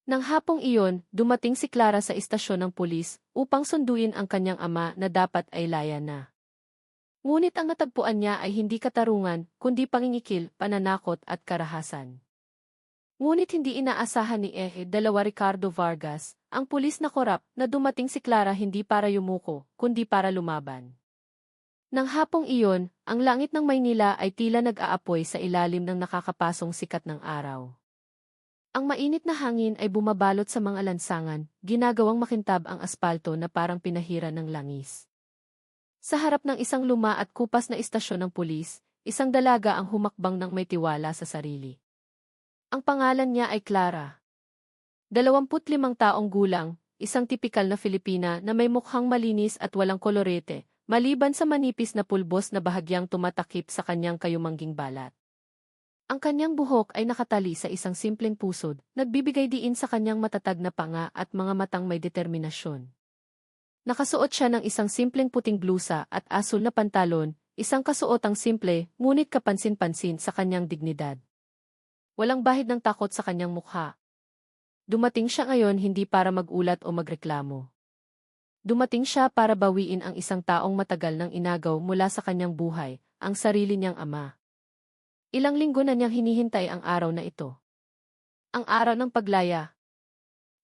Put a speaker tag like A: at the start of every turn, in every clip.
A: Nang hapong iyon, dumating si Clara sa istasyon ng pulis upang sunduin ang kanyang ama na dapat ay laya na. Ngunit ang natagpuan niya ay hindi katarungan, kundi pangingikil, pananakot at karahasan. Ngunit hindi inaasahan ni dalawa Ricardo Vargas, ang pulis na korap, na dumating si Clara hindi para yumuko, kundi para lumaban. Nang hapong iyon, ang langit ng Maynila ay tila nag-aapoy sa ilalim ng nakakapasong sikat ng araw. Ang mainit na hangin ay bumabalot sa mga lansangan, ginagawang makintab ang aspalto na parang pinahira ng langis. Sa harap ng isang luma at kupas na istasyon ng pulis, isang dalaga ang humakbang ng may tiwala sa sarili. Ang pangalan niya ay Clara. 25 taong gulang, isang tipikal na Filipina na may mukhang malinis at walang kolorete, maliban sa manipis na pulbos na bahagyang tumatakip sa kanyang kayumangging balat. Ang kanyang buhok ay nakatali sa isang simpleng pusod, nagbibigay diin sa kanyang matatag na panga at mga matang may determinasyon. Nakasuot siya ng isang simpleng puting blusa at asul na pantalon, isang kasuotang simple, ngunit kapansin-pansin sa kanyang dignidad. Walang bahid ng takot sa kanyang mukha. Dumating siya ngayon hindi para magulat o magreklamo. Dumating siya para bawiin ang isang taong matagal nang inagaw mula sa kanyang buhay, ang sarili niyang ama. Ilang linggo na niyang hinihintay ang araw na ito. Ang araw ng paglaya.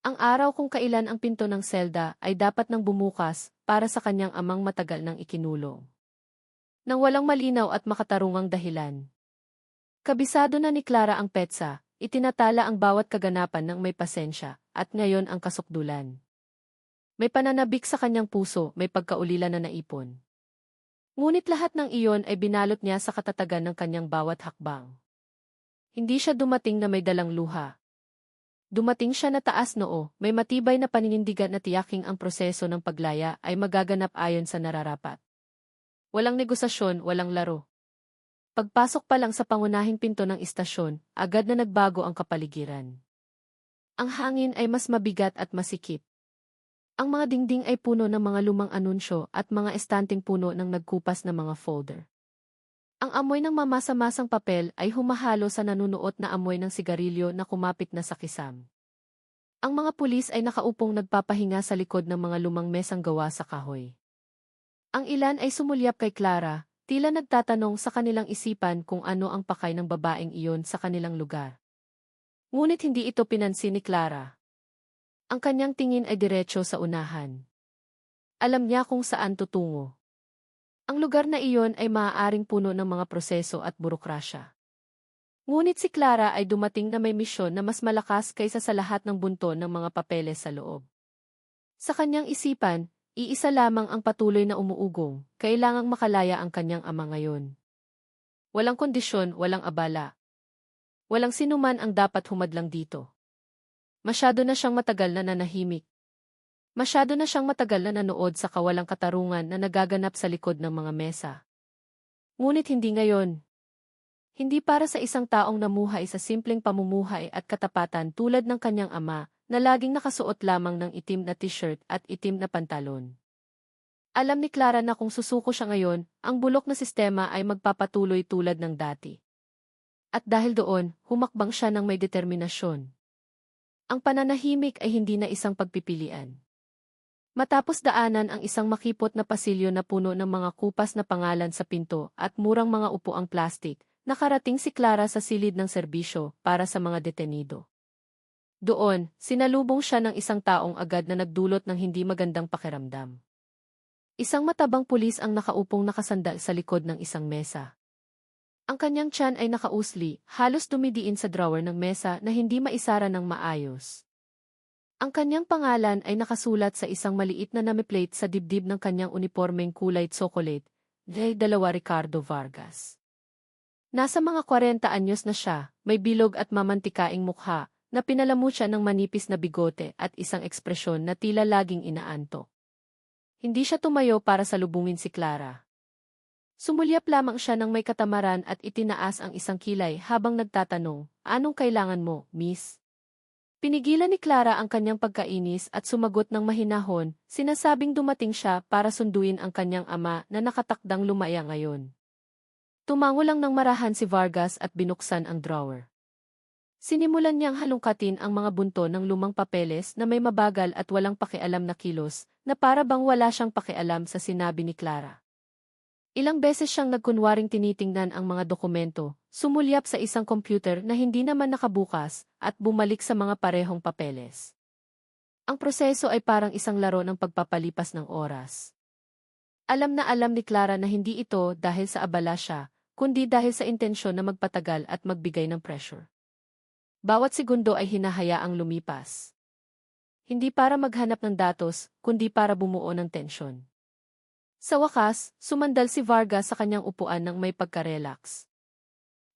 A: Ang araw kung kailan ang pinto ng selda ay dapat nang bumukas para sa kanyang amang matagal nang ikinulong. Nang walang malinaw at makatarungang dahilan. Kabisado na ni Clara ang petsa, itinatala ang bawat kaganapan ng may pasensya, at ngayon ang kasukdulan. May pananabik sa kanyang puso, may pagkaulila na naipon. Ngunit lahat ng iyon ay binalot niya sa katatagan ng kanyang bawat hakbang. Hindi siya dumating na may dalang luha. Dumating siya na taas noo, may matibay na paninindigan na tiyaking ang proseso ng paglaya ay magaganap ayon sa nararapat. Walang negosasyon, walang laro. Pagpasok pa lang sa pangunahing pinto ng istasyon, agad na nagbago ang kapaligiran. Ang hangin ay mas mabigat at masikip. Ang mga dingding ay puno ng mga lumang anunsyo at mga estanteng puno ng nagkupas na mga folder. Ang amoy ng mamasa-masang papel ay humahalo sa nanunuot na amoy ng sigarilyo na kumapit na sa kisam. Ang mga pulis ay nakaupong nagpapahinga sa likod ng mga lumang mesang gawa sa kahoy. Ang ilan ay sumulyap kay Clara, tila nagtatanong sa kanilang isipan kung ano ang pakay ng babaeng iyon sa kanilang lugar. Ngunit hindi ito pinansin ni Clara. Ang kanyang tingin ay diretso sa unahan. Alam niya kung saan tutungo. Ang lugar na iyon ay maaaring puno ng mga proseso at burokrasya. Ngunit si Clara ay dumating na may misyon na mas malakas kaysa sa lahat ng bunton ng mga papeles sa loob. Sa kanyang isipan, iisa lamang ang patuloy na umuugong, kailangang makalaya ang kanyang ama ngayon. Walang kondisyon, walang abala. Walang sinuman ang dapat humadlang dito. Masyado na siyang matagal na nanahimik. Masyado na siyang matagal na nanood sa kawalang katarungan na nagaganap sa likod ng mga mesa. Ngunit hindi ngayon. Hindi para sa isang taong namuhay sa simpleng pamumuhay at katapatan tulad ng kanyang ama, na laging nakasuot lamang ng itim na t-shirt at itim na pantalon. Alam ni Clara na kung susuko siya ngayon, ang bulok na sistema ay magpapatuloy tulad ng dati. At dahil doon, humakbang siya ng may determinasyon. Ang pananahimik ay hindi na isang pagpipilian. Matapos daanan ang isang makipot na pasilyo na puno ng mga kupas na pangalan sa pinto at murang mga upuang plastik, nakarating si Clara sa silid ng serbisyo para sa mga detenido. Doon, sinalubong siya ng isang taong agad na nagdulot ng hindi magandang pakiramdam. Isang matabang pulis ang nakaupong nakasandal sa likod ng isang mesa. Ang kanyang tiyan ay nakausli, halos dumidiin sa drawer ng mesa na hindi maisara ng maayos. Ang kanyang pangalan ay nakasulat sa isang maliit na name-plate sa dibdib ng kanyang unipormeng kulay tsokolate, dalawa Ricardo Vargas. Nasa mga 40 anyos na siya, may bilog at mamantikaing mukha, na pinalamutsya ng manipis na bigote at isang ekspresyon na tila laging inaantok. Hindi siya tumayo para salubungin si Clara. Sumulyap lamang siya ng may katamaran at itinaas ang isang kilay habang nagtatanong, "Anong kailangan mo, miss?" Pinigilan ni Clara ang kanyang pagkainis at sumagot ng mahinahon, sinasabing dumating siya para sunduin ang kanyang ama na nakatakdang lumaya ngayon. Tumango lang ng marahan si Vargas at binuksan ang drawer. Sinimulan niyang halungkatin ang mga bunto ng lumang papeles na may mabagal at walang pakialam na kilos, na para bang wala siyang pakialam sa sinabi ni Clara. Ilang beses siyang nagkunwaring tinitingnan ang mga dokumento, sumulyap sa isang computer na hindi naman nakabukas, at bumalik sa mga parehong papeles. Ang proseso ay parang isang laro ng pagpapalipas ng oras. Alam na alam ni Clara na hindi ito dahil sa abala siya, kundi dahil sa intensyon na magpatagal at magbigay ng pressure. Bawat segundo ay hinahayaang lumipas. Hindi para maghanap ng datos, kundi para bumuo ng tensyon. Sa wakas, sumandal si Vargas sa kanyang upuan ng may pagka-relax.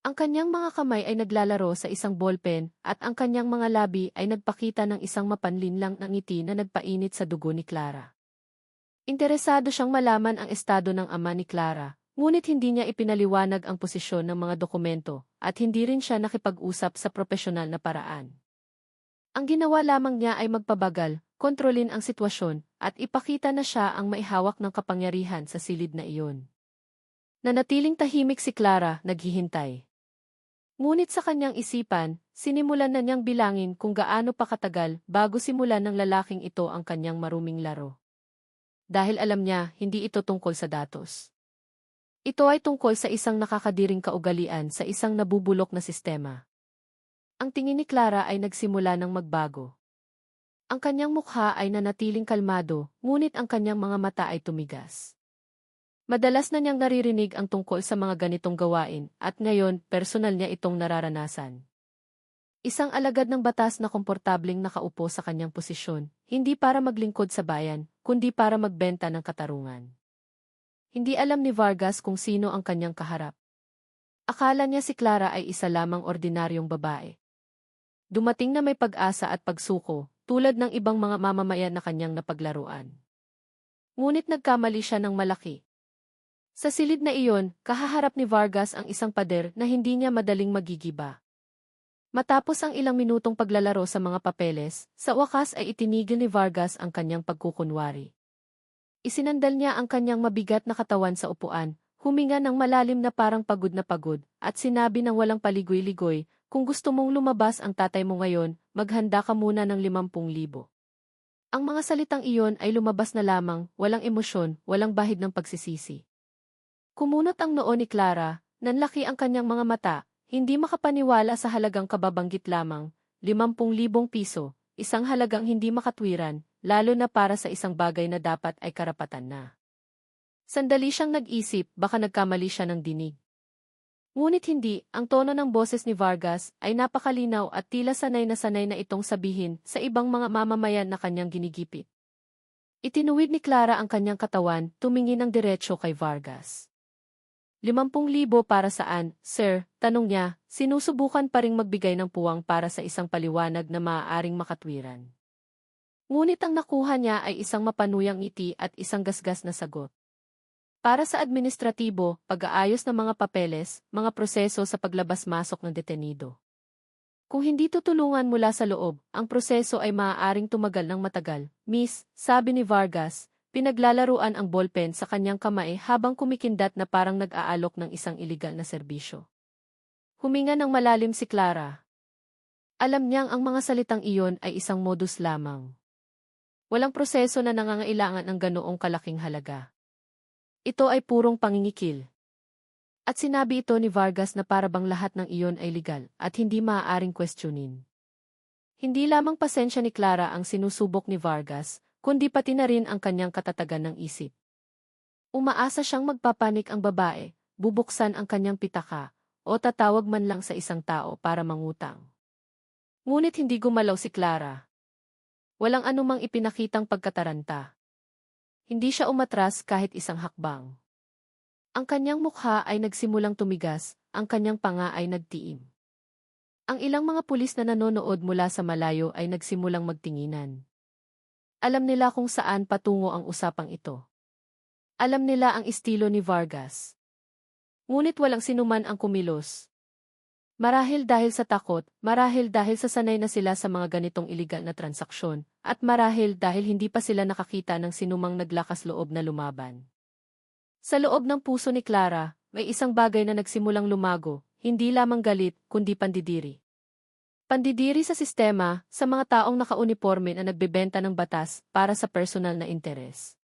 A: Ang kanyang mga kamay ay naglalaro sa isang ballpen at ang kanyang mga labi ay nagpakita ng isang mapanlinlang na ngiti na nagpainit sa dugo ni Clara. Interesado siyang malaman ang estado ng ama ni Clara, ngunit hindi niya ipinaliwanag ang posisyon ng mga dokumento at hindi rin siya nakipag-usap sa propesyonal na paraan. Ang ginawa lamang niya ay magpabagal, kontrolin ang sitwasyon, at ipakita na siya ang maihawak ng kapangyarihan sa silid na iyon. Nanatiling tahimik si Clara, naghihintay. Ngunit sa kanyang isipan, sinimulan na niyang bilangin kung gaano pa katagal bago simulan ng lalaking ito ang kanyang maruming laro. Dahil alam niya, hindi ito tungkol sa datos. Ito ay tungkol sa isang nakakadiring kaugalian sa isang nabubulok na sistema. Ang tingin ni Clara ay nagsimula ng magbago. Ang kanyang mukha ay nanatiling kalmado, ngunit ang kanyang mga mata ay tumigas. Madalas na niyang naririnig ang tungkol sa mga ganitong gawain, at ngayon, personal niya itong nararanasan. Isang alagad ng batas na komportabling nakaupo sa kanyang posisyon, hindi para maglingkod sa bayan, kundi para magbenta ng katarungan. Hindi alam ni Vargas kung sino ang kanyang kaharap. Akala niya si Clara ay isa lamang ordinaryong babae. Dumating na may pag-asa at pagsuko, tulad ng ibang mga mamamayan na kanyang napaglaruan. Ngunit nagkamali siya ng malaki. Sa silid na iyon, kahaharap ni Vargas ang isang pader na hindi niya madaling magigiba. Matapos ang ilang minutong paglalaro sa mga papeles, sa wakas ay itinigil ni Vargas ang kanyang pagkukunwari. Isinandal niya ang kanyang mabigat na katawan sa upuan, huminga ng malalim na parang pagod na pagod, at sinabi ng walang paligoy-ligoy, kung gusto mong lumabas ang tatay mo ngayon, maghanda ka muna ng 50,000. Ang mga salitang iyon ay lumabas na lamang, walang emosyon, walang bahid ng pagsisisi. Kumunot ang noo ni Clara, nanlaki ang kanyang mga mata, hindi makapaniwala sa halagang kababanggit lamang, 50,000 piso, isang halagang hindi makatwiran, lalo na para sa isang bagay na dapat ay karapatan na. Sandali siyang nag-isip, baka nagkamali siya ng dinig. Ngunit hindi, ang tono ng boses ni Vargas ay napakalinaw at tila sanay na itong sabihin sa ibang mga mamamayan na kanyang ginigipit. Itinuwid ni Clara ang kanyang katawan, tumingin ng diretsyo kay Vargas. 50,000 para saan, sir? Tanong niya, sinusubukan pa ring magbigay ng puwang para sa isang paliwanag na maaaring makatwiran. Ngunit ang nakuha niya ay isang mapanuyang ngiti at isang gasgas na sagot. Para sa administratibo, pag-aayos ng mga papeles, mga proseso sa paglabas-masok ng detenido. Kung hindi tutulungan mula sa loob, ang proseso ay maaaring tumagal ng matagal. Miss, sabi ni Vargas, pinaglalaruan ang ballpen sa kanyang kamay habang kumikindat na parang nag-aalok ng isang iligal na serbisyo. Huminga ng malalim si Clara. Alam niyang ang mga salitang iyon ay isang modus lamang. Walang proseso na nangangailangan ng ganoong kalaking halaga. Ito ay purong pangingikil. At sinabi ito ni Vargas na parabang lahat ng iyon ay legal at hindi maaaring questionin. Hindi lamang pasensya ni Clara ang sinusubok ni Vargas, kundi pati na rin ang kanyang katatagan ng isip. Umaasa siyang magpapanik ang babae, bubuksan ang kanyang pitaka, o tatawag man lang sa isang tao para mangutang. Ngunit hindi gumalaw si Clara. Walang anumang ipinakitang pagkataranta. Hindi siya umatras kahit isang hakbang. Ang kanyang mukha ay nagsimulang tumigas, ang kanyang panga ay nagtiim. Ang ilang mga pulis na nanonood mula sa malayo ay nagsimulang magtinginan. Alam nila kung saan patungo ang usapang ito. Alam nila ang estilo ni Vargas. Ngunit walang sinuman ang kumilos. Marahil dahil sa takot, marahil dahil sa sanay na sila sa mga ganitong iligal na transaksyon, at marahil dahil hindi pa sila nakakita ng sinumang naglakas loob na lumaban. Sa loob ng puso ni Clara, may isang bagay na nagsimulang lumago, hindi lamang galit, kundi pandidiri. Pandidiri sa sistema, sa mga taong nakauniporme na nagbebenta ng batas para sa personal na interes.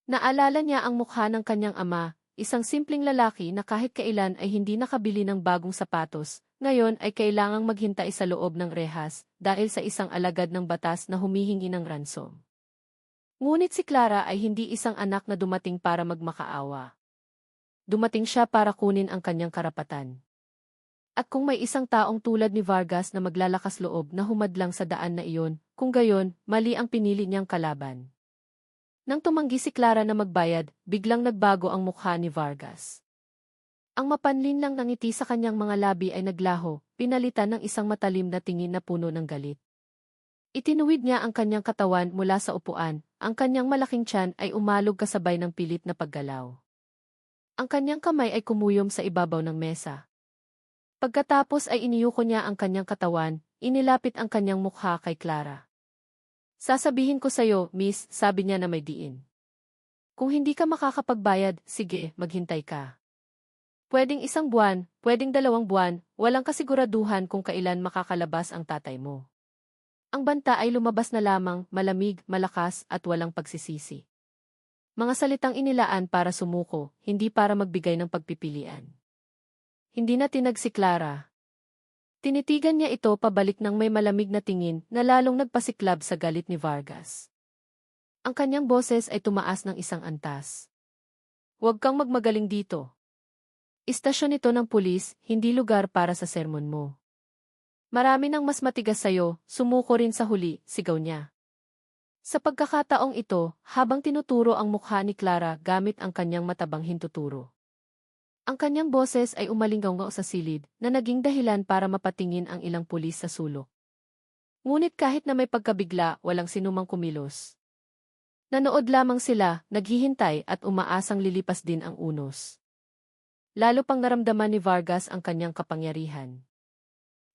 A: Naalala niya ang mukha ng kanyang ama, isang simpleng lalaki na kahit kailan ay hindi nakabili ng bagong sapatos, ngayon ay kailangang maghintay sa loob ng rehas dahil sa isang alagad ng batas na humihingi ng ransom. Ngunit si Clara ay hindi isang anak na dumating para magmakaawa. Dumating siya para kunin ang kanyang karapatan. At kung may isang taong tulad ni Vargas na maglalakas loob na humadlang sa daan na iyon, kung gayon, mali ang pinili niyang kalaban. Nang tumanggi si Clara na magbayad, biglang nagbago ang mukha ni Vargas. Ang mapanlin lang ng ngiti sa kanyang mga labi ay naglaho, pinalitan ng isang matalim na tingin na puno ng galit. Itinuwid niya ang kanyang katawan mula sa upuan, ang kanyang malaking tiyan ay umalog kasabay ng pilit na paggalaw. Ang kanyang kamay ay kumuyom sa ibabaw ng mesa. Pagkatapos ay iniyuko niya ang kanyang katawan, inilapit ang kanyang mukha kay Clara. Sasabihin ko sa'yo, miss, sabi niya na may diin. Kung hindi ka makakapagbayad, sige, maghintay ka. Pwedeng 1 buwan, pwedeng 2 buwan, walang kasiguraduhan kung kailan makakalabas ang tatay mo. Ang banta ay lumabas na lamang, malamig, malakas, at walang pagsisisi. Mga salitang inilaan para sumuko, hindi para magbigay ng pagpipilian. Hindi na tinag si Clara. Tinitigan niya ito pabalik ng may malamig na tingin na lalong nagpasiklab sa galit ni Vargas. Ang kanyang boses ay tumaas ng isang antas. Huwag kang magmagaling dito. Istasyon ito ng pulis, hindi lugar para sa sermon mo. Marami nang mas matigas sa'yo, sumuko rin sa huli, sigaw niya. Sa pagkakataong ito, habang tinuturo ang mukha ni Clara gamit ang kanyang matabang hintuturo. Ang kanyang boses ay umalingaw sa silid na naging dahilan para mapatingin ang ilang pulis sa sulok. Ngunit kahit na may pagkabigla, walang sinumang kumilos. Nanood lamang sila, naghihintay at umaasang lilipas din ang unos. Lalo pang naramdaman ni Vargas ang kanyang kapangyarihan.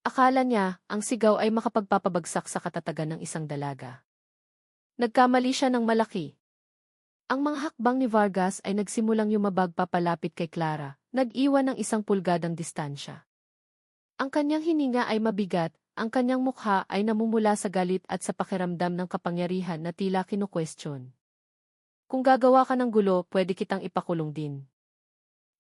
A: Akala niya, ang sigaw ay makapagpapabagsak sa katatagan ng isang dalaga. Nagkamali siya ng malaki. Ang mga hakbang ni Vargas ay nagsimulang yumabag papalapit kay Clara, nag-iwan ng 1 pulgadang distansya. Ang kanyang hininga ay mabigat, ang kanyang mukha ay namumula sa galit at sa pakiramdam ng kapangyarihan na tila kinu-question. Kung gagawa ka ng gulo, pwede kitang ipakulong din.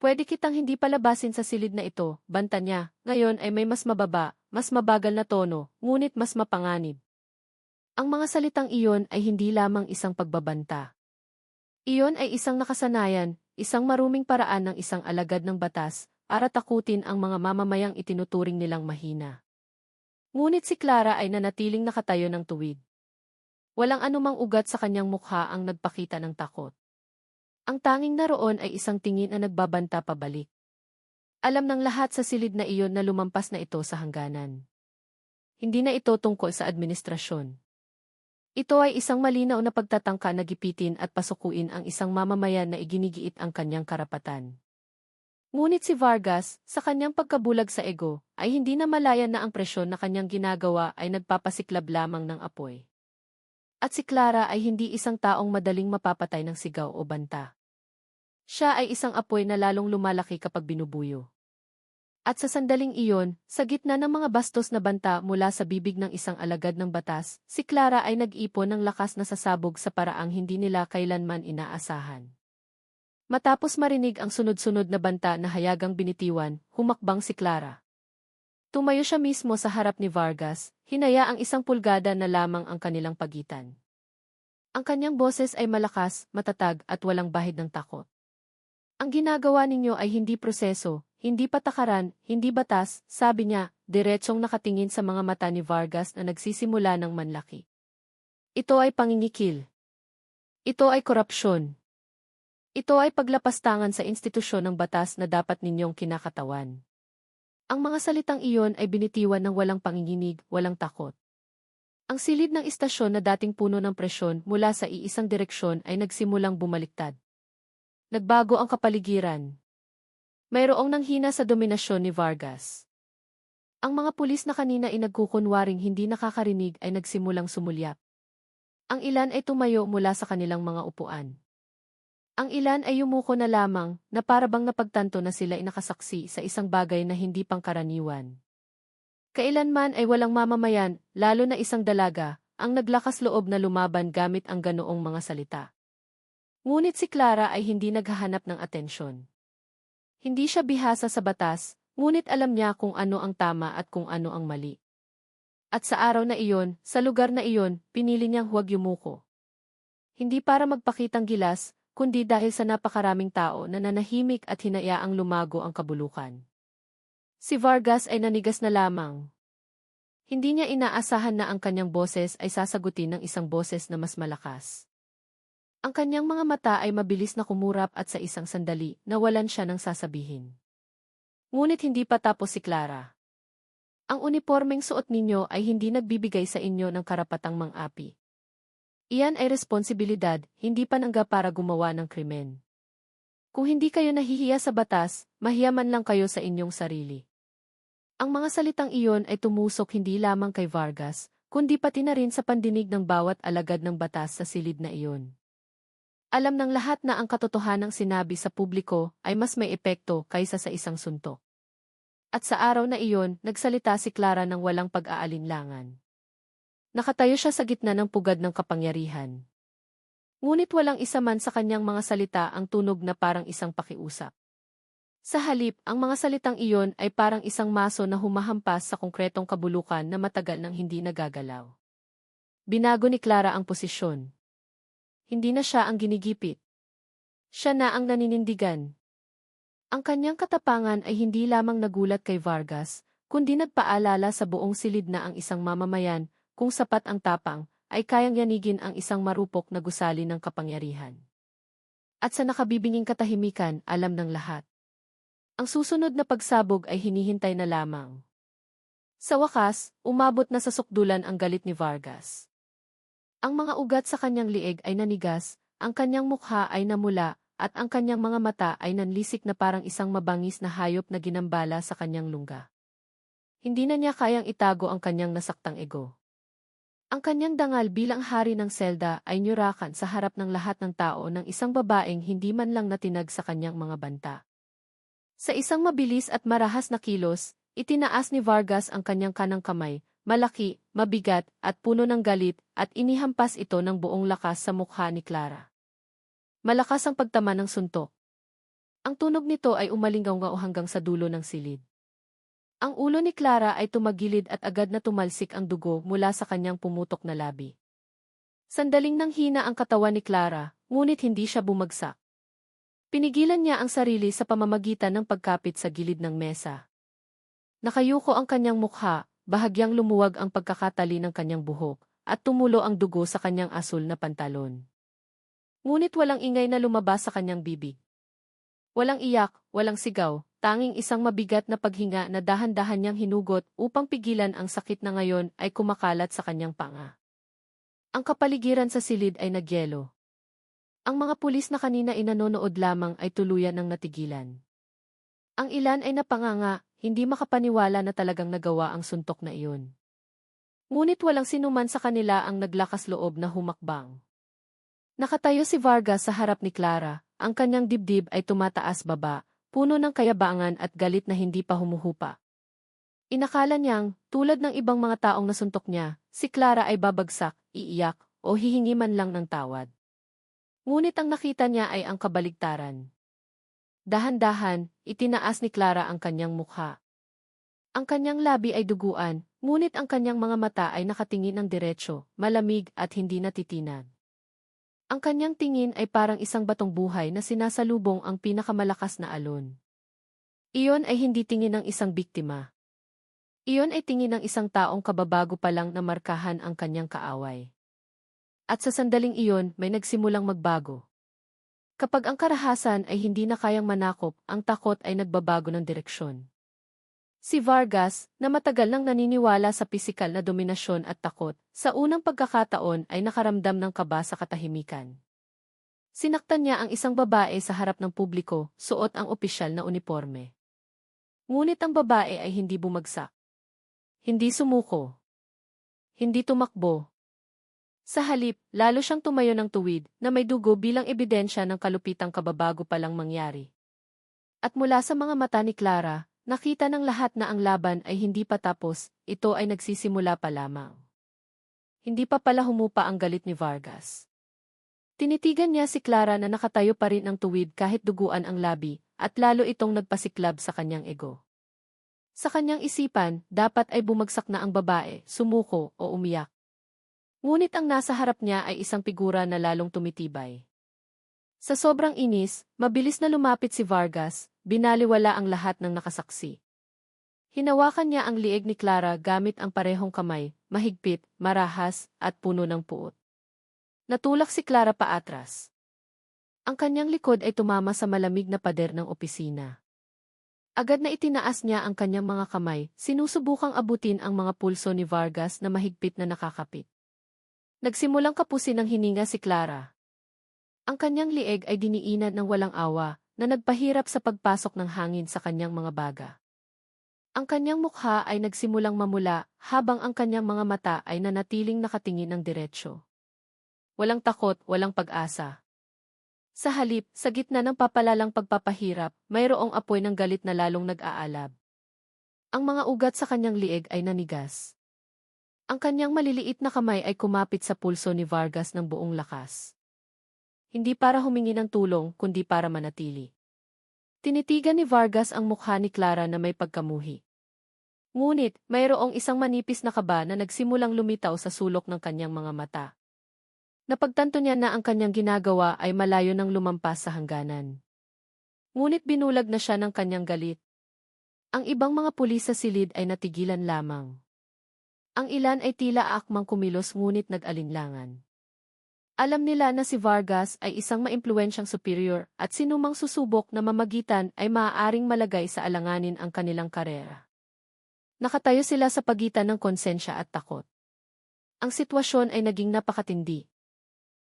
A: Pwede kitang hindi palabasin sa silid na ito, banta niya, ngayon ay may mas mababa, mas mabagal na tono, ngunit mas mapanganib. Ang mga salitang iyon ay hindi lamang isang pagbabanta. Iyon ay isang nakasanayan, isang maruming paraan ng isang alagad ng batas para takutin ang mga mamamayang itinuturing nilang mahina. Ngunit si Clara ay nanatiling nakatayo ng tuwid. Walang anumang ugat sa kanyang mukha ang nagpakita ng takot. Ang tanging naroon ay isang tingin na nagbabanta pabalik. Alam ng lahat sa silid na iyon na lumampas na ito sa hangganan. Hindi na ito tungkol sa administrasyon. Ito ay isang malinaw na pagtatangka na gipitin at pasukuin ang isang mamamayan na iginigiit ang kanyang karapatan. Ngunit si Vargas, sa kanyang pagkabulag sa ego, ay hindi na malayan na ang presyon na kanyang ginagawa ay nagpapasiklab lamang ng apoy. At si Clara ay hindi isang taong madaling mapapatay ng sigaw o banta. Siya ay isang apoy na lalong lumalaki kapag binubuyo. At sa sandaling iyon, sa gitna ng mga bastos na banta mula sa bibig ng isang alagad ng batas, si Clara ay nag-ipon ng lakas na sasabog sa paraang hindi nila kailanman inaasahan. Matapos marinig ang sunod-sunod na banta na hayagang binitiwan, humakbang si Clara. Tumayo siya mismo sa harap ni Vargas, hinaya ang 1 pulgada na lamang ang kanilang pagitan. Ang kanyang boses ay malakas, matatag at walang bahid ng takot. Ang ginagawa ninyo ay hindi proseso, hindi patakaran, hindi batas, sabi niya, diretsong nakatingin sa mga mata ni Vargas na nagsisimula ng manlaki. Ito ay pangingikil. Ito ay korupsyon. Ito ay paglapastangan sa institusyon ng batas na dapat ninyong kinakatawan. Ang mga salitang iyon ay binitiwan ng walang panginginig, walang takot. Ang silid ng istasyon na dating puno ng presyon mula sa iisang direksyon ay nagsimulang bumaliktad. Nagbago ang kapaligiran. Mayroong nanghina sa dominasyon ni Vargas. Ang mga pulis na kanina ay nagkukunwaring hindi nakakarinig ay nagsimulang sumulyap. Ang ilan ay tumayo mula sa kanilang mga upuan. Ang ilan ay yumuko na lamang na parabang napagtanto na sila ay nakasaksi sa isang bagay na hindi pangkaraniwan. Kailanman ay walang mamamayan, lalo na isang dalaga, ang naglakas loob na lumaban gamit ang ganoong mga salita. Ngunit si Clara ay hindi naghahanap ng atensyon. Hindi siya bihasa sa batas, ngunit alam niya kung ano ang tama at kung ano ang mali. At sa araw na iyon, sa lugar na iyon, pinili niyang huwag yumuko. Hindi para magpakitang gilas, kundi dahil sa napakaraming tao na nanahimik at hinayaang lumago ang kabulukan. Si Vargas ay nanigas na lamang. Hindi niya inaasahan na ang kanyang boses ay sasagutin ng isang boses na mas malakas. Ang kanyang mga mata ay mabilis na kumurap at sa isang sandali, nawalan siya ng sasabihin. Ngunit hindi pa tapos si Clara. Ang unipormeng suot ninyo ay hindi nagbibigay sa inyo ng karapatang mang-api. Iyan ay responsibilidad, hindi panangga para gumawa ng krimen. Kung hindi kayo nahihiya sa batas, mahiyaman lang kayo sa inyong sarili. Ang mga salitang iyon ay tumusok hindi lamang kay Vargas, kundi pati na rin sa pandinig ng bawat alagad ng batas sa silid na iyon. Alam ng lahat na ang katotohanang sinabi sa publiko ay mas may epekto kaysa sa isang suntok. At sa araw na iyon, nagsalita si Clara ng walang pag-aalinlangan. Nakatayo siya sa gitna ng pugad ng kapangyarihan. Ngunit walang isa man sa kanyang mga salita ang tunog na parang isang pakiusap. Sa halip, ang mga salitang iyon ay parang isang maso na humahampas sa konkretong kabulukan na matagal nang hindi nagagalaw. Binago ni Clara ang posisyon. Hindi na siya ang ginigipit. Siya na ang naninindigan. Ang kanyang katapangan ay hindi lamang nagulat kay Vargas, kundi nagpaalala sa buong silid na ang isang mamamayan, kung sapat ang tapang, ay kayang yanigin ang isang marupok na gusali ng kapangyarihan. At sa nakabibinging katahimikan, alam ng lahat. Ang susunod na pagsabog ay hinihintay na lamang. Sa wakas, umabot na sa sukdulan ang galit ni Vargas. Ang mga ugat sa kanyang lieg ay nanigas, ang kanyang mukha ay namula, at ang kanyang mga mata ay nanlisik na parang isang mabangis na hayop na ginambala sa kanyang lungga. Hindi na niya kayang itago ang kanyang nasaktang ego. Ang kanyang dangal bilang hari ng selda ay nyurakan sa harap ng lahat ng tao ng isang babaeng hindi man lang natinag sa kanyang mga banta. Sa isang mabilis at marahas na kilos, itinaas ni Vargas ang kanyang kanang kamay, malaki, mabigat, at puno ng galit, at inihampas ito ng buong lakas sa mukha ni Clara. Malakas ang pagtama ng suntok. Ang tunog nito ay umalingaw-ngaw hanggang sa dulo ng silid. Ang ulo ni Clara ay tumagilid at agad na tumalsik ang dugo mula sa kanyang pumutok na labi. Sandaling nanghina ang katawan ni Clara, ngunit hindi siya bumagsak. Pinigilan niya ang sarili sa pamamagitan ng pagkapit sa gilid ng mesa. Nakayuko ang kanyang mukha, bahagyang lumuwag ang pagkakatali ng kanyang buhok, at tumulo ang dugo sa kanyang asul na pantalon. Ngunit walang ingay na lumabas sa kanyang bibig. Walang iyak, walang sigaw, tanging isang mabigat na paghinga na dahan-dahan niyang hinugot upang pigilan ang sakit na ngayon ay kumakalat sa kanyang panga. Ang kapaligiran sa silid ay nagyelo. Ang mga pulis na kanina inanonood lamang ay tuluyan ng natigilan. Ang ilan ay napanganga, hindi makapaniwala na talagang nagawa ang suntok na iyon. Ngunit walang sinuman sa kanila ang naglakas loob na humakbang. Nakatayo si Vargas sa harap ni Clara, ang kanyang dibdib ay tumataas baba, puno ng kayabangan at galit na hindi pa humuhupa. Inakala niyang, tulad ng ibang mga taong nasuntok niya, si Clara ay babagsak, iiyak, o hihingi man lang ng tawad. Ngunit ang nakita niya ay ang kabaligtaran. Dahan-dahan, itinaas ni Clara ang kanyang mukha. Ang kanyang labi ay duguan, ngunit ang kanyang mga mata ay nakatingin ng diretsyo, malamig at hindi natitinag. Ang kanyang tingin ay parang isang batong buhay na sinasalubong ang pinakamalakas na alon. Iyon ay hindi tingin ng isang biktima. Iyon ay tingin ng isang taong kababago pa lang na markahan ang kanyang kaaway. At sa sandaling iyon, may nagsimulang magbago. Kapag ang karahasan ay hindi na kayang manakop, ang takot ay nagbabago ng direksyon. Si Vargas, na matagal nang naniniwala sa pisikal na dominasyon at takot, sa unang pagkakataon ay nakaramdam ng kaba sa katahimikan. Sinaktan niya ang isang babae sa harap ng publiko, suot ang opisyal na uniporme. Ngunit ang babae ay hindi bumagsak. Hindi sumuko. Hindi tumakbo. Sa halip, lalo siyang tumayo ng tuwid na may dugo bilang ebidensya ng kalupitang kababago palang mangyari. At mula sa mga mata ni Clara, Nakita ng lahat na ang laban ay hindi pa tapos, ito ay nagsisimula pa lamang. Hindi pa pala humupa ang galit ni Vargas. Tinitigan niya si Clara na nakatayo pa rin ng tuwid kahit duguan ang labi, at lalo itong nagpasiklab sa kanyang ego. Sa kanyang isipan, dapat ay bumagsak na ang babae, sumuko o umiyak. Ngunit ang nasa harap niya ay isang figura na lalong tumitibay. Sa sobrang inis, mabilis na lumapit si Vargas, binaliwala ang lahat ng nakasaksi. Hinawakan niya ang lieg ni Clara gamit ang parehong kamay, mahigpit, marahas, at puno ng puot. Natulak si Clara paatras. Ang kanyang likod ay tumama sa malamig na pader ng opisina. Agad na itinaas niya ang kanyang mga kamay, sinusubukang abutin ang mga pulso ni Vargas na mahigpit na nakakapit. Nagsimulang kapusin ng hininga si Clara. Ang kanyang lieg ay diniinat ng walang awa, na nagpahirap sa pagpasok ng hangin sa kanyang mga baga. Ang kanyang mukha ay nagsimulang mamula, habang ang kanyang mga mata ay nanatiling nakatingin ng diretsyo. Walang takot, walang pag-asa. Sa halip, sa gitna ng papalalang pagpapahirap, mayroong apoy ng galit na lalong nag-aalab. Ang mga ugat sa kanyang lieg ay nanigas. Ang kanyang maliliit na kamay ay kumapit sa pulso ni Vargas ng buong lakas. Hindi para humingi ng tulong, kundi para manatili. Tinitigan ni Vargas ang mukha ni Clara na may pagkamuhi. Ngunit, mayroong isang manipis na kaba na nagsimulang lumitaw sa sulok ng kanyang mga mata. Napagtanto niya na ang kanyang ginagawa ay malayo nang lumampas sa hangganan. Ngunit binulag na siya ng kanyang galit. Ang ibang mga pulis sa silid ay natigilan lamang. Ang ilan ay tila akmang kumilos ngunit nag-alinlangan. Alam nila na si Vargas ay isang maimpluwensyang superior at sinumang susubok na mamagitan ay maaaring malagay sa alanganin ang kanilang karera. Nakatayo sila sa pagitan ng konsensya at takot. Ang sitwasyon ay naging napakatindi.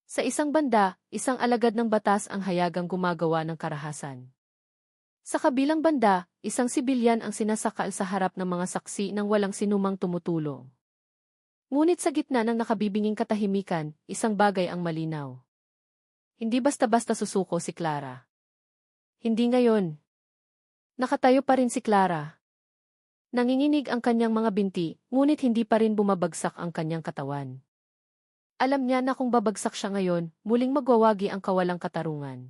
A: Sa isang banda, isang alagad ng batas ang hayagang gumagawa ng karahasan. Sa kabilang banda, isang sibilyan ang sinasakal sa harap ng mga saksi nang walang sinumang tumutulong. Ngunit sa gitna ng nakabibinging katahimikan, isang bagay ang malinaw. Hindi basta-basta susuko si Clara. Hindi ngayon. Nakatayo pa rin si Clara. Nanginginig ang kanyang mga binti, ngunit hindi pa rin bumabagsak ang kanyang katawan. Alam niya na kung babagsak siya ngayon, muling magwawagi ang kawalang katarungan.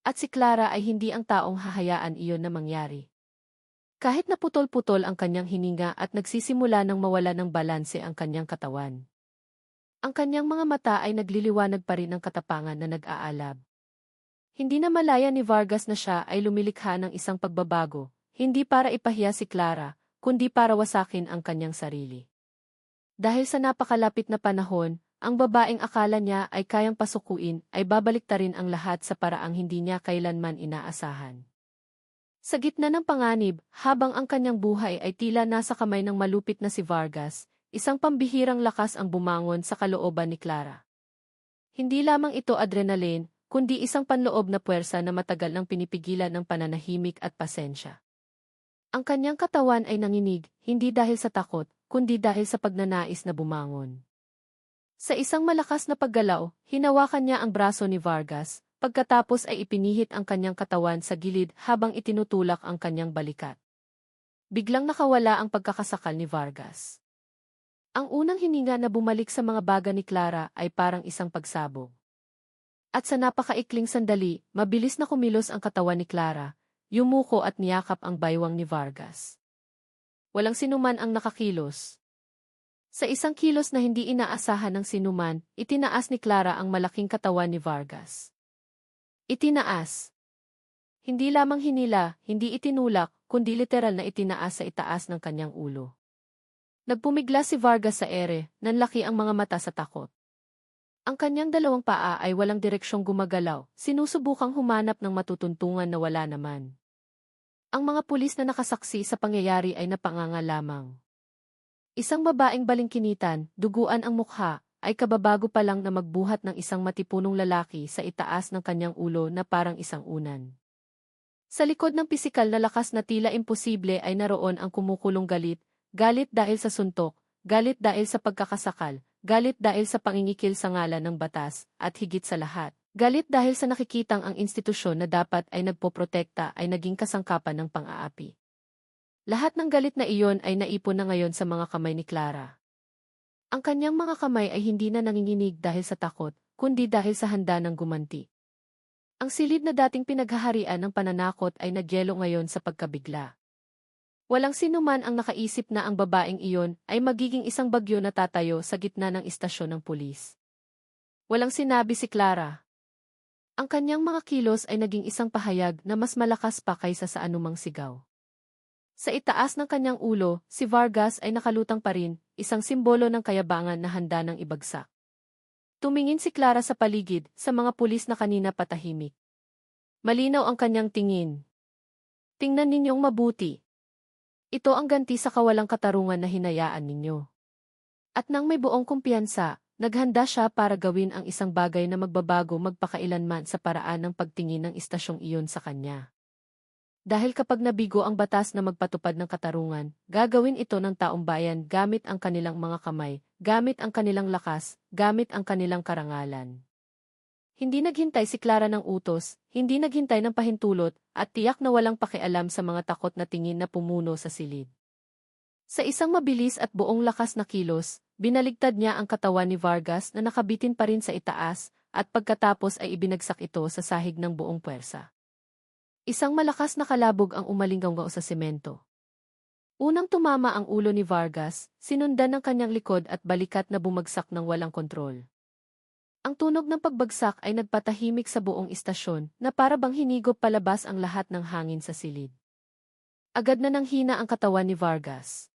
A: At si Clara ay hindi ang taong hahayaan iyon na mangyari. Kahit na putol-putol ang kanyang hininga at nagsisimula ng mawala ng balanse ang kanyang katawan. Ang kanyang mga mata ay nagliliwanag pa rin ng katapangan na nag-aalab. Hindi na malaya ni Vargas na siya ay lumilikha ng isang pagbabago, hindi para ipahiya si Clara, kundi para wasakin ang kanyang sarili. Dahil sa napakalapit na panahon, ang babaeng akala niya ay kayang pasukuin ay babaliktarin ang lahat sa paraang hindi niya kailanman inaasahan. Sa gitna ng panganib, habang ang kanyang buhay ay tila nasa kamay ng malupit na si Vargas, isang pambihirang lakas ang bumangon sa kalooban ni Clara. Hindi lamang ito adrenaline, kundi isang panloob na puwersa na matagal nang pinipigilan ng pananahimik at pasensya. Ang kanyang katawan ay nanginig, hindi dahil sa takot, kundi dahil sa pagnanais na bumangon. Sa isang malakas na paggalaw, hinawakan niya ang braso ni Vargas, pagkatapos ay ipinihit ang kanyang katawan sa gilid habang itinutulak ang kanyang balikat. Biglang nakawala ang pagkakasakal ni Vargas. Ang unang hininga na bumalik sa mga baga ni Clara ay parang isang pagsabog. At sa napakaikling sandali, mabilis na kumilos ang katawan ni Clara, yumuko at niyakap ang baywang ni Vargas. Walang sinuman ang nakakilos. Sa isang kilos na hindi inaasahan ng sinuman, itinaas ni Clara ang malaking katawan ni Vargas. Itinaas. Hindi lamang hinila, hindi itinulak, kundi literal na itinaas sa itaas ng kanyang ulo. Nagpumigla si Vargas sa ere, nanlaki ang mga mata sa takot. Ang kanyang dalawang paa ay walang direksyong gumagalaw, sinusubukang humanap ng matutuntungan na wala naman. Ang mga pulis na nakasaksi sa pangyayari ay napanganga lamang. Isang babaeng balingkinitan, duguan ang mukha, ay kababago pa lang na magbuhat ng isang matipunong lalaki sa itaas ng kanyang ulo na parang isang unan. Sa likod ng pisikal na lakas na tila imposible ay naroon ang kumukulong galit, galit dahil sa suntok, galit dahil sa pagkakasakal, galit dahil sa pangingikil sa ngalan ng batas, at higit sa lahat, galit dahil sa nakikitang ang institusyon na dapat ay nagpoprotekta ay naging kasangkapan ng pang-aapi. Lahat ng galit na iyon ay naipon na ngayon sa mga kamay ni Clara. Ang kanyang mga kamay ay hindi na nanginginig dahil sa takot, kundi dahil sa handa ng gumanti. Ang silid na dating pinaghaharian ng pananakot ay nagyelo ngayon sa pagkabigla. Walang sinuman ang nakaisip na ang babaeng iyon ay magiging isang bagyo na tatayo sa gitna ng istasyon ng pulis. Walang sinabi si Clara. Ang kanyang mga kilos ay naging isang pahayag na mas malakas pa kaysa sa anumang sigaw. Sa itaas ng kanyang ulo, si Vargas ay nakalutang pa rin, isang simbolo ng kayabangan na handa ng ibagsak. Tumingin si Clara sa paligid, sa mga pulis na kanina patahimik. Malinaw ang kanyang tingin. Tingnan ninyong mabuti. Ito ang ganti sa kawalang katarungan na hinayaan ninyo. At nang may buong kumpiyansa, naghanda siya para gawin ang isang bagay na magbabago magpakailanman sa paraan ng pagtingin ng istasyong iyon sa kanya. Dahil kapag nabigo ang batas na magpatupad ng katarungan, gagawin ito ng taong bayan gamit ang kanilang mga kamay, gamit ang kanilang lakas, gamit ang kanilang karangalan. Hindi naghintay si Clara ng utos, hindi naghintay ng pahintulot, at tiyak na walang pakialam sa mga takot na tingin na pumuno sa silid. Sa isang mabilis at buong lakas na kilos, binaligtad niya ang katawan ni Vargas na nakabitin pa rin sa itaas, at pagkatapos ay ibinagsak ito sa sahig ng buong puwersa. Isang malakas na kalabog ang umalinggaw sa semento. Unang tumama ang ulo ni Vargas, sinundan ng kanyang likod at balikat na bumagsak ng walang kontrol. Ang tunog ng pagbagsak ay nagpatahimik sa buong istasyon na para bang hinigop palabas ang lahat ng hangin sa silid. Agad na nanghina ang katawan ni Vargas.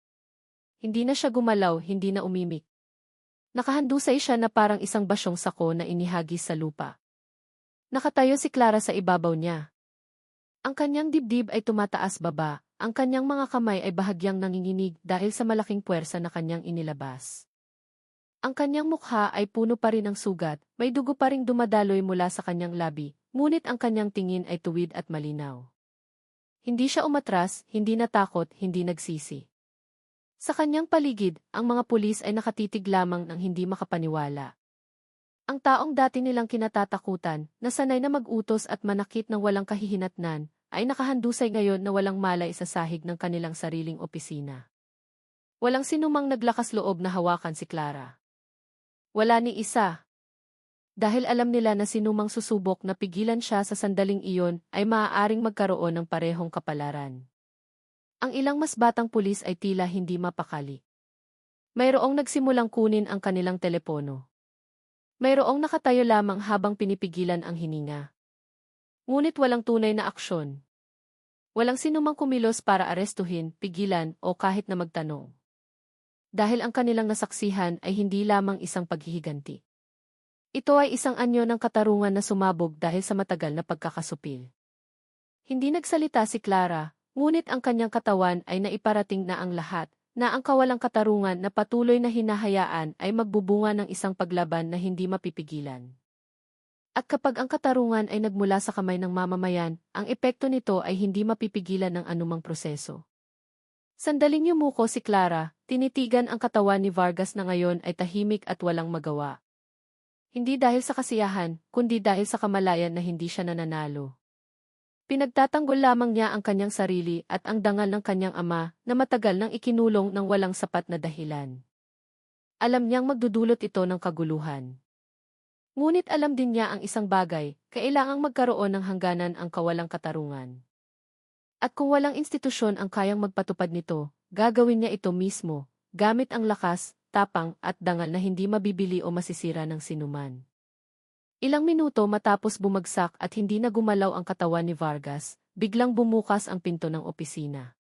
A: Hindi na siya gumalaw, hindi na umimik. Nakahandusay siya na parang isang basyong sako na inihagis sa lupa. Nakatayo si Clara sa ibabaw niya. Ang kanyang dibdib ay tumataas baba, ang kanyang mga kamay ay bahagyang nanginginig dahil sa malaking puwersa na kanyang inilabas. Ang kanyang mukha ay puno pa rin ng sugat, may dugo pa ring dumadaloy mula sa kanyang labi, ngunit ang kanyang tingin ay tuwid at malinaw. Hindi siya umatras, hindi natakot, hindi nagsisi. Sa kanyang paligid, ang mga pulis ay nakatitig lamang ng hindi makapaniwala. Ang taong dati nilang kinatatakutan, na sanay na mag-utos at manakit ng walang kahihinatnan, ay nakahandusay ngayon na walang malay sa sahig ng kanilang sariling opisina. Walang sinumang naglakas loob na hawakan si Clara. Wala ni isa. Dahil alam nila na sinumang susubok na pigilan siya sa sandaling iyon ay maaaring magkaroon ng parehong kapalaran. Ang ilang mas batang pulis ay tila hindi mapakali. Mayroong nagsimulang kunin ang kanilang telepono. Mayroong nakatayo lamang habang pinipigilan ang hininga. Ngunit walang tunay na aksyon. Walang sinumang kumilos para arestuhin, pigilan o kahit na magtanong. Dahil ang kanilang nasaksihan ay hindi lamang isang paghihiganti. Ito ay isang anyo ng katarungan na sumabog dahil sa matagal na pagkakasupil. Hindi nagsalita si Clara, ngunit ang kanyang katawan ay naiparating na ang lahat, na ang kawalang katarungan na patuloy na hinahayaan ay magbubunga ng isang paglaban na hindi mapipigilan. At kapag ang katarungan ay nagmula sa kamay ng mamamayan, ang epekto nito ay hindi mapipigilan ng anumang proseso. Sandaling yumuko si Clara, tinitigan ang katawan ni Vargas na ngayon ay tahimik at walang magawa. Hindi dahil sa kasiyahan, kundi dahil sa kamalayan na hindi siya nananalo. Pinagtatanggol lamang niya ang kanyang sarili at ang dangal ng kanyang ama na matagal nang ikinulong ng walang sapat na dahilan. Alam niyang magdudulot ito ng kaguluhan. Ngunit alam din niya ang isang bagay, kailangang magkaroon ng hangganan ang kawalang katarungan. At kung walang institusyon ang kayang magpatupad nito, gagawin niya ito mismo, gamit ang lakas, tapang at dangal na hindi mabibili o masisira ng sinuman. Ilang minuto matapos bumagsak at hindi na gumalaw ang katawan ni Vargas, biglang bumukas ang pinto ng opisina.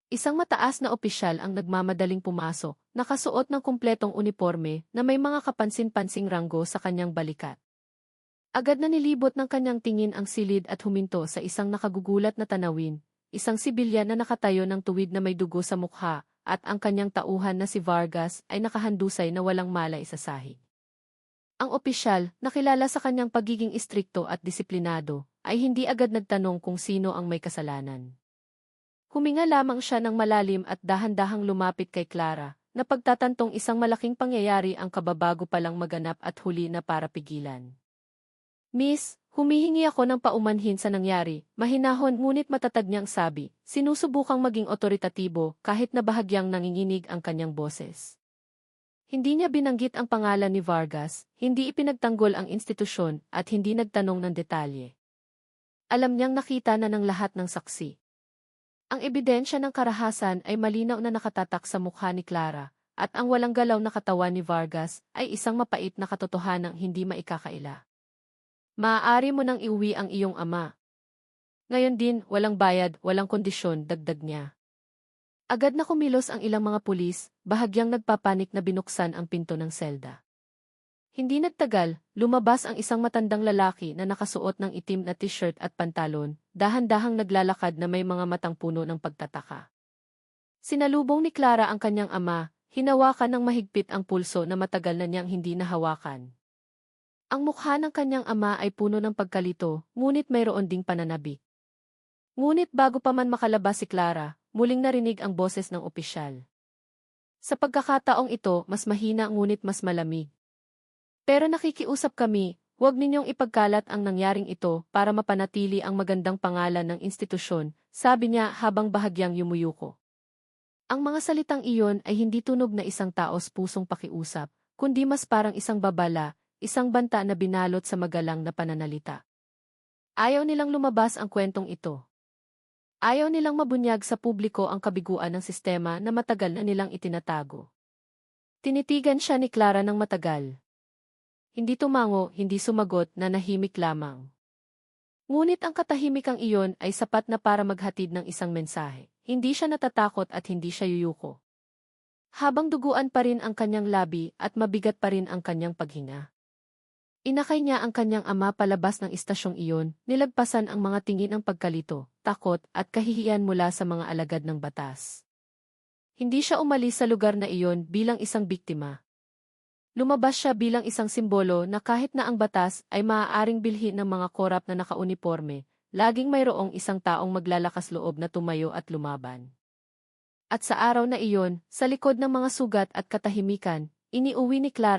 A: Isang mataas na opisyal ang nagmamadaling pumasok, nakasuot ng kumpletong uniforme na may mga kapansin-pansing ranggo sa kanyang balikat. Agad na nilibot ng kanyang tingin ang silid at huminto sa isang nakagugulat na tanawin, isang sibilyan na nakatayo ng tuwid na may dugo sa mukha, at ang kanyang tauhan na si Vargas ay nakahandusay na walang malay sa sahig. Ang opisyal, nakilala sa kanyang pagiging istrikto at disiplinado, ay hindi agad nagtanong kung sino ang may kasalanan. Huminga lamang siya ng malalim at dahan-dahang lumapit kay Clara, na pagtatantong isang malaking pangyayari ang kababago palang maganap at huli na para pigilan. Miss, Humihingi ako ng paumanhin sa nangyari, mahinahon ngunit matatag niyang sabi, sinusubukang maging otoritatibo kahit na bahagyang nanginginig ang kanyang boses. Hindi niya binanggit ang pangalan ni Vargas, hindi ipinagtanggol ang institusyon at hindi nagtanong ng detalye. Alam niyang nakita na ng lahat ng saksi. Ang ebidensya ng karahasan ay malinaw na nakatatak sa mukha ni Clara, at ang walang galaw na katawan ni Vargas ay isang mapait na katotohanang hindi maikakaila. Maaari mo nang iuwi ang iyong ama. Ngayon din, walang bayad, walang kondisyon, dagdag niya. Agad na kumilos ang ilang mga pulis, bahagyang nagpapanik na binuksan ang pinto ng selda. Hindi nagtagal, lumabas ang isang matandang lalaki na nakasuot ng itim na t-shirt at pantalon, dahan-dahang naglalakad na may mga matang puno ng pagtataka. Sinalubong ni Clara ang kanyang ama, hinawakan ng mahigpit ang pulso na matagal na niyang hindi nahawakan. Ang mukha ng kanyang ama ay puno ng pagkalito, ngunit mayroon ding pananabik. Ngunit bago pa man makalabas si Clara, muling narinig ang boses ng opisyal. Sa pagkakataong ito, mas mahina ngunit mas malamig. Pero nakikiusap kami, huwag ninyong ipagkalat ang nangyaring ito para mapanatili ang magandang pangalan ng institusyon, sabi niya habang bahagyang yumuyuko. Ang mga salitang iyon ay hindi tunog na isang taos pusong pakiusap, kundi mas parang isang babala, isang banta na binalot sa magalang na pananalita. Ayaw nilang lumabas ang kwentong ito. Ayaw nilang mabunyag sa publiko ang kabiguan ng sistema na matagal na nilang itinatago. Tinitigan siya ni Clara ng matagal. Hindi tumango, hindi sumagot, na nahimik lamang. Ngunit ang katahimikang iyon ay sapat na para maghatid ng isang mensahe. Hindi siya natatakot at hindi siya yuyuko. Habang duguan pa rin ang kanyang labi at mabigat pa rin ang kanyang paghinga. Inakay niya ang kanyang ama palabas ng istasyong iyon, nilagpasan ang mga tingin ng pagkalito, takot at kahihiyan mula sa mga alagad ng batas. Hindi siya umalis sa lugar na iyon bilang isang biktima. Lumabas siya bilang isang simbolo na kahit na ang batas ay maaaring bilhin ng mga korap na nakauniporme, laging mayroong isang taong maglalakas loob na tumayo at lumaban. At sa araw na iyon, sa likod ng mga sugat at katahimikan, iniuwi ni Clara